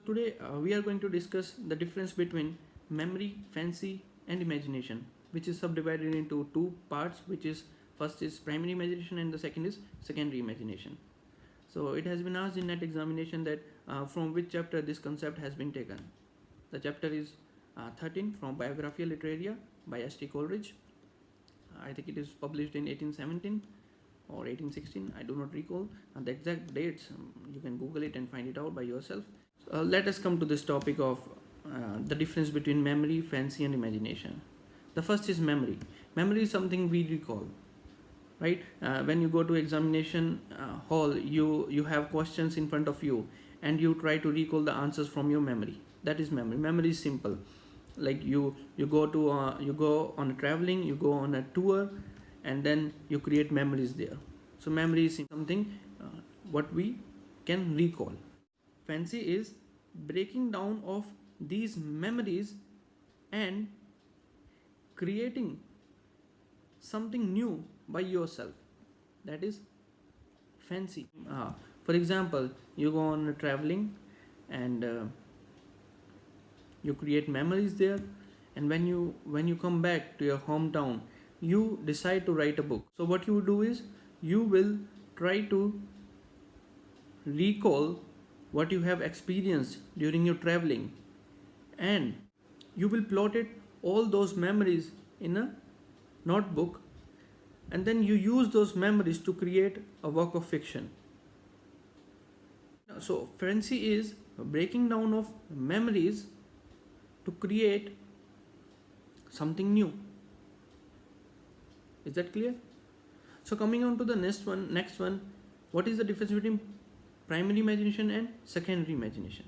Today we are going to discuss the difference between memory, fancy and imagination, which is subdivided into two parts, which is first is primary imagination and the second is secondary imagination. So it has been asked in that examination that from which chapter this concept has been taken. The chapter is 13 from Biographia Literaria by S.T. Coleridge. I think it is published in 1817 or 1816, I do not recall the exact dates. You can google it and find it out by yourself. Let us come to this topic of the difference between memory, fancy and imagination. The first is memory. Memory is something we recall, right? When you go to examination hall, you have questions in front of you and you try to recall the answers from your memory. That is memory. Memory is simple. Like you go on a traveling, you go on a tour, and then you create memories there. So memory is something what we can recall. Fancy is breaking down of these memories and creating something new by yourself. That is fancy. For example, you go on traveling and you create memories there, and when you come back to your hometown, you decide to write a book. So what you do is you will try to recall what you have experienced during your traveling, and you will plot it all those memories in a notebook, and then you use those memories to create a work of fiction. So fancy is breaking down of memories to create something new. Is that clear? So coming on to the next one, what is the difference between primary imagination and secondary imagination?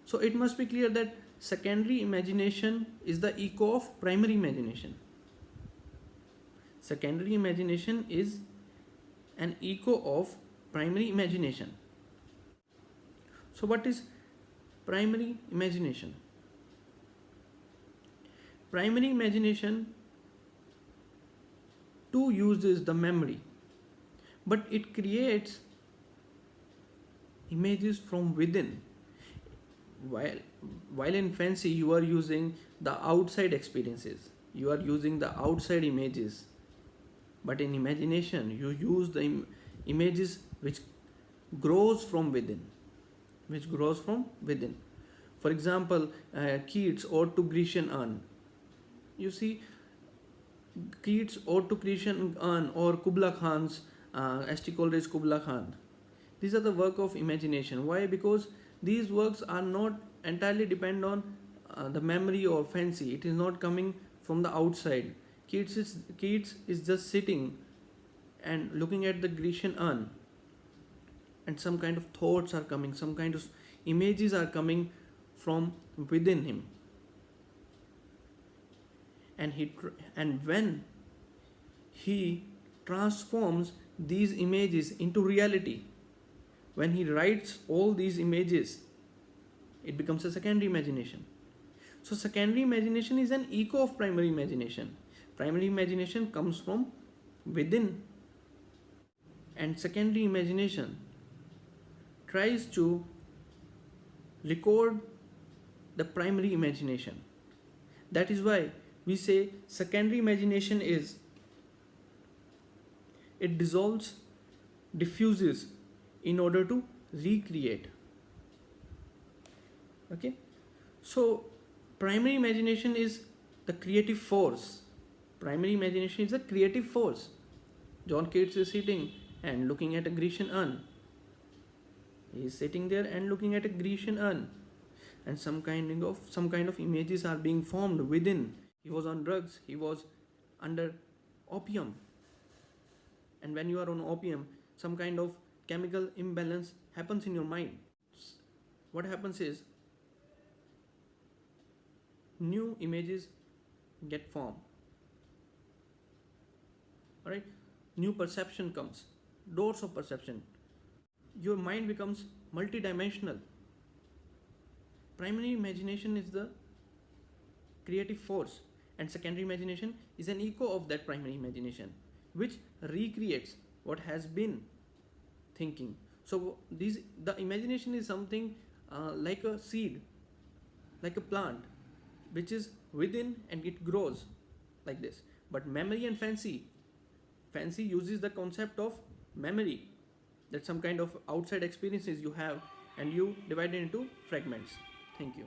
So it must be clear that secondary imagination is the echo of primary imagination. Secondary imagination is an echo of primary imagination. So what is primary imagination? Primary imagination too uses the memory, but it creates images from within. While in fancy you are using the outside experiences, you are using the outside images, but in imagination you use the images which grows from within. For example, Keats' Ode to Grecian Urn. You see, Keats' Ode to Grecian Urn or Kubla Khan's S.T. Coleridge Kubla Khan. These are the work of imagination. Why? Because these works are not entirely depend on the memory or fancy. It is not coming from the outside. Keats is just sitting and looking at the Grecian urn, and some kind of thoughts are coming, some kind of images are coming from within him, and when he transforms these images into reality, when he writes all these images, it becomes a secondary imagination. So secondary imagination is an echo of primary imagination. Primary imagination comes from within, and secondary imagination tries to record the primary imagination. That is why we say secondary imagination is, it dissolves, diffuses in order to recreate. Okay, so primary imagination is the creative force. Primary imagination is a creative force. John Keats is sitting and looking at a Grecian urn. He is sitting there and looking at a Grecian urn, and some kind of images are being formed within. He was on drugs, he was under opium, and when you are on opium, some kind of chemical imbalance happens in your mind. What happens is new images get formed. Alright, new perception comes, doors of perception. Your mind becomes multidimensional. Primary imagination is the creative force, and secondary imagination is an echo of that primary imagination, which recreates what has been thinking. So the imagination is something like a seed, like a plant, which is within and it grows like this. But memory and fancy uses the concept of memory, that some kind of outside experiences you have and you divide it into fragments. Thank you.